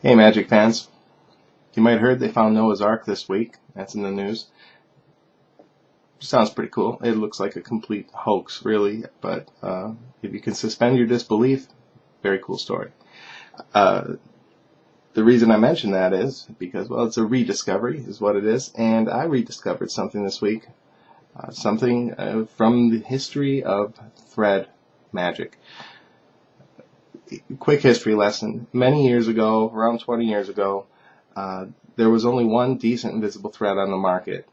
Hey Magic fans, you might have heard they found Noah's Ark this week. That's in the news. Sounds pretty cool. It looks like a complete hoax, really, but if you can suspend your disbelief, very cool story. The reason I mention that is because, well, it's a rediscovery is what it is, and I rediscovered something this week, something from the history of thread magic. Quick history lesson. Many years ago, around 20 years ago, there was only one decent invisible thread on the market.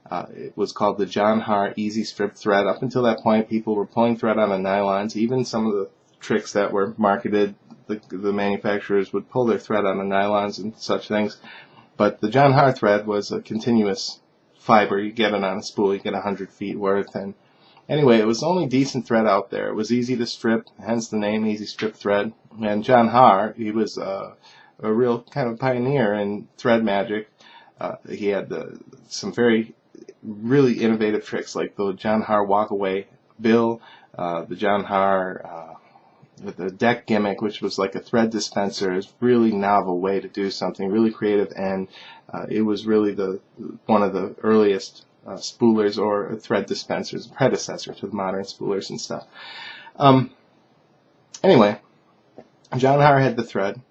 It was called the Haar Easy Strip Thread. Up until that point, people were pulling thread on the nylons. Even some of the tricks that were marketed, the manufacturers would pull their thread on the nylons and such things. But the Haar thread was a continuous fiber. You get it on a spool, you get 100 feet worth, and anyway, it was the only decent thread out there. It was easy to strip, hence the name Easy Strip Thread. And Haar, he was a real kind of pioneer in thread magic. He had some really innovative tricks like the Haar Walk-Away Bill, the Haar with the deck gimmick, which was like a thread dispenser. It's a really novel way to do something, really creative, and it was really one of the earliest spoolers or thread dispensers, predecessor to the modern spoolers and stuff. Anyway, Haar had the thread.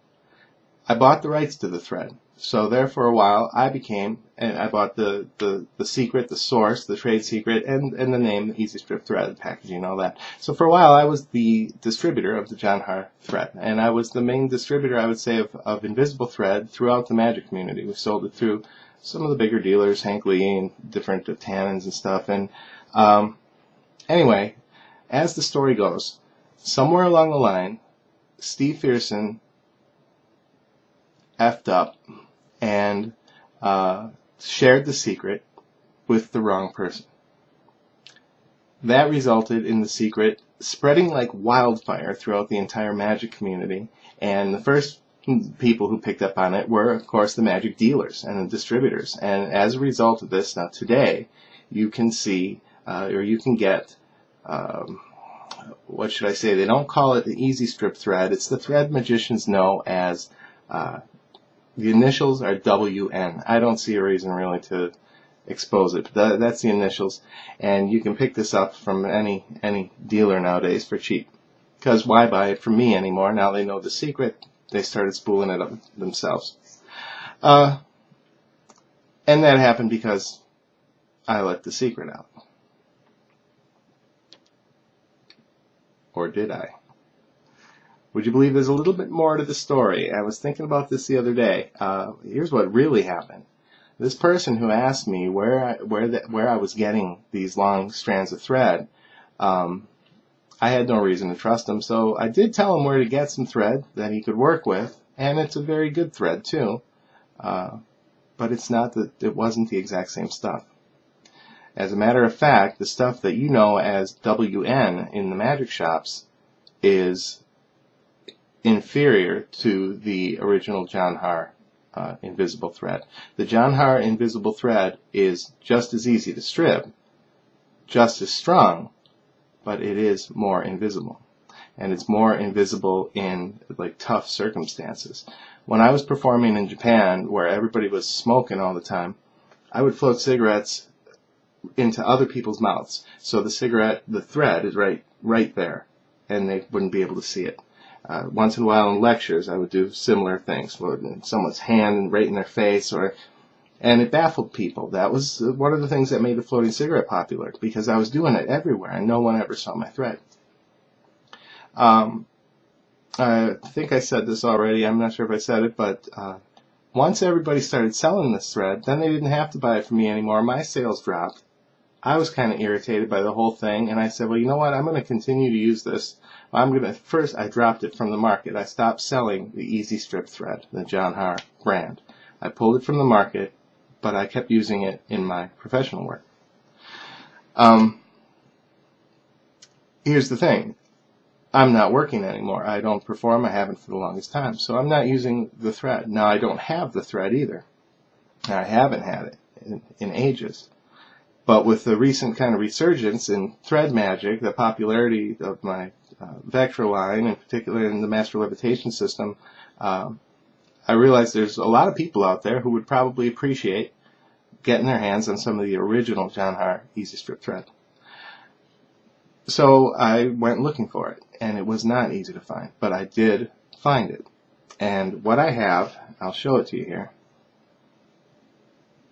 I bought the rights to the thread. So there for a while I bought the secret, the source, the trade secret, and the name, the Easy Strip Thread, the packaging, all that. So for a while I was the distributor of the Haar thread, and I was the main distributor, I would say, of invisible thread throughout the magic community. We sold it through some of the bigger dealers, Hank Lee and different tannins and stuff. And anyway, as the story goes, somewhere along the line, Steve Fearson effed up and shared the secret with the wrong person. That resulted in the secret spreading like wildfire throughout the entire magic community, and the first people who picked up on it were, of course, the magic dealers and the distributors. And as a result of this, now today, you can see, or you can get, what should I say, they don't call it the Easy Strip Thread, it's the thread magicians know as, the initials are WN. I don't see a reason really to expose it, but that's the initials, and you can pick this up from any dealer nowadays for cheap. Because why buy it from me anymore? Now they know the secret. They started spooling it up themselves. And that happened because I let the secret out. Or did I? Would you believe there's a little bit more to the story? I was thinking about this the other day. Here's what really happened. This person who asked me where I was getting these long strands of thread, I had no reason to trust him, so I did tell him where to get some thread that he could work with, and it's a very good thread too. But it's not that it wasn't the exact same stuff. As a matter of fact, the stuff that you know as WN in the magic shops is inferior to the original Haar invisible thread. The Haar invisible thread is just as easy to strip, just as strong, but it is more invisible. And it's more invisible in like tough circumstances. When I was performing in Japan, where everybody was smoking all the time, I would float cigarettes into other people's mouths. So the thread is right there, and they wouldn't be able to see it. Once in a while in lectures, I would do similar things, floating someone's hand right in their face, and it baffled people. That was one of the things that made the floating cigarette popular, because I was doing it everywhere, and no one ever saw my thread. I think I said this already. I'm not sure if I said it, but once everybody started selling this thread, then they didn't have to buy it from me anymore. My sales dropped. I was kind of irritated by the whole thing, and I said, well, you know what? I'm going to continue to use this. First, I dropped it from the market. I stopped selling the Easy Strip Thread, the Haar brand. I pulled it from the market, but I kept using it in my professional work. Here's the thing. I'm not working anymore. I don't perform. I haven't for the longest time. So I'm not using the thread. Now, I don't have the thread either. I haven't had it in ages. But with the recent kind of resurgence in thread magic, the popularity of my Vectra line, in particular in the Master Levitation system, I realized there's a lot of people out there who would probably appreciate getting their hands on some of the original John Haar Easy Strip thread. So I went looking for it, and it was not easy to find, but I did find it. And what I have, I'll show it to you here.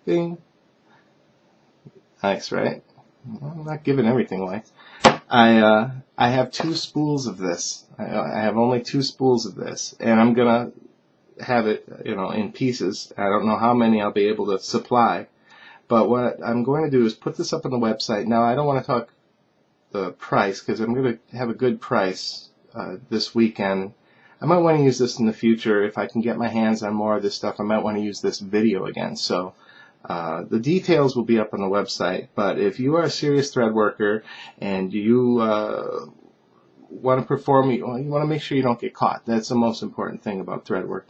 Bing. Nice, right? I'm not giving everything away. I have 2 spools of this. I have only 2 spools of this, and I'm gonna have it, in pieces. I don't know how many I'll be able to supply, but what I'm going to do is put this up on the website. Now, I don't want to talk the price because I'm going to have a good price this weekend. I might want to use this in the future if I can get my hands on more of this stuff. I might want to use this video again. So the details will be up on the website. But if you are a serious thread worker and you want to perform, you want to make sure you don't get caught. That's the most important thing about thread work.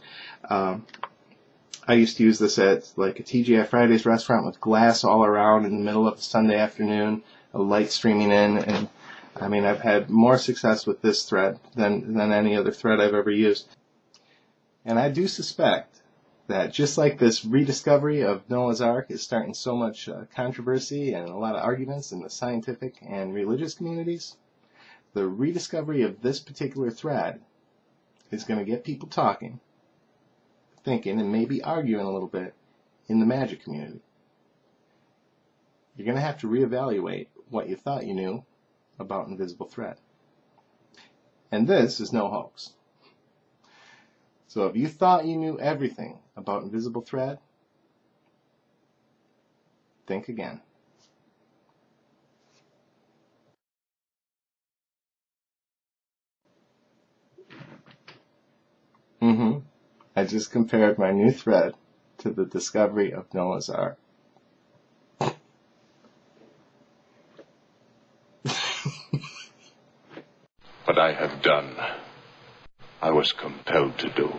I used to use this at like a TGI Fridays restaurant with glass all around in the middle of a Sunday afternoon, a light streaming in, and I mean, I've had more success with this thread than any other thread I've ever used. And I do suspect that just like this rediscovery of Noah's Ark is starting so much controversy and a lot of arguments in the scientific and religious communities, the rediscovery of this particular thread is going to get people talking, thinking, and maybe arguing a little bit in the magic community. You're going to have to reevaluate what you thought you knew about invisible thread. And this is no hoax. So if you thought you knew everything about invisible thread, think again. I just compared my new thread to the discovery of Noah's Ark. What I have done, I was compelled to do.